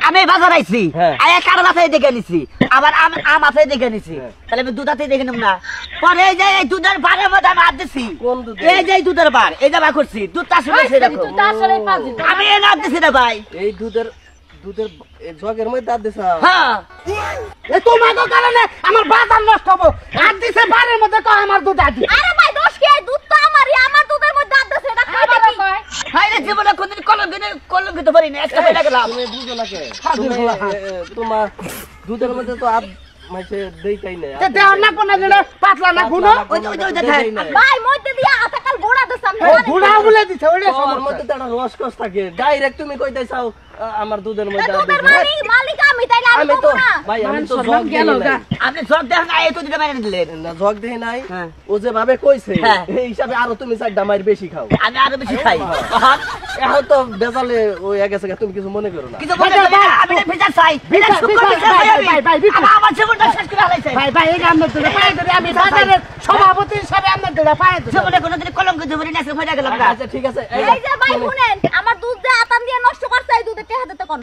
আমি বাজার আইছি আয়া কার মাথায় দেখে নিছি আবার আম আছে দেখে নিছি তাহলে আমি দুধাতে দেখে নিব না পরে এই যে এই দুধের বারের মধ্যে আমি হাত দিছি কোন দুধ এই যে দুধের বার এই যে বা করছি দুধ আসলে সেটা তুই আসলে ফাজি আমি এ না দিছি না ভাই এই দুধের জগের মধ্যে দাঁত দিছ হ্যাঁ এ তোমাকে কারণে আমার বাজার নষ্ট হবো আর দিছে বারের মধ্যে কয় আমার দুধ আদি আরে ভাই দোষ কি দুধ তো আমারই আমার দুধের মধ্যে দাঁত আছে এটা কই দেখি হাই রে জীবনে কোনদিন কলম খেতে পারি না একটা পেটা গেলাম তুমি বুঝো না কে তোমার দুধের মধ্যে তো আপ মাইছে দেইতাই না তে দেও না কোন দিলে পাতলা না গুনো ওই দেখাই ভাই মধ্যে দিয়া হাতে কাল গোড়া দিছাম ও গুড়া বলে দিছে ওরে আমার মধ্যে তো একটা রস কস থাকে ডাইরেক্ট তুমি কইতে চাও আমার দুধের মধ্যে দুধের মালিক আমি তাইলে আমি তো তো না ভাই আমি তো জগ গেল আপনি সব দেখেন এই তো দিতে মাইনে দিলেন না জগ দেই নাই ও যে ভাবে কইছে হ্যাঁ। এই হিসাবে আরো তুমি চারটা মাইর বেশি খাও আমি আরো বেশি খাই এখন তো বেজালে ওই গেছে তুমি কিছু মনে করো না কিন্তু বলে আমি ভিজা চাই ভিজা শুকর ভিজা চাই আমি আমার জীবনটা শেষ করে হালাইছে ভাই ভাই এই আমরা তো পায় ধরে আমি বাজারের সভাপতি হিসেবে আমরা তো পায় ধরে জীবনে কোনদিন কলঙ্ক জীবনে নেছে ফেটা গেলাম না আচ্ছা ঠিক আছে এই যে ভাই শুনেন আমার দুধ দিয়ে আতান দিয়ে নষ্ট করছে এই দুধে কে হাতে কোন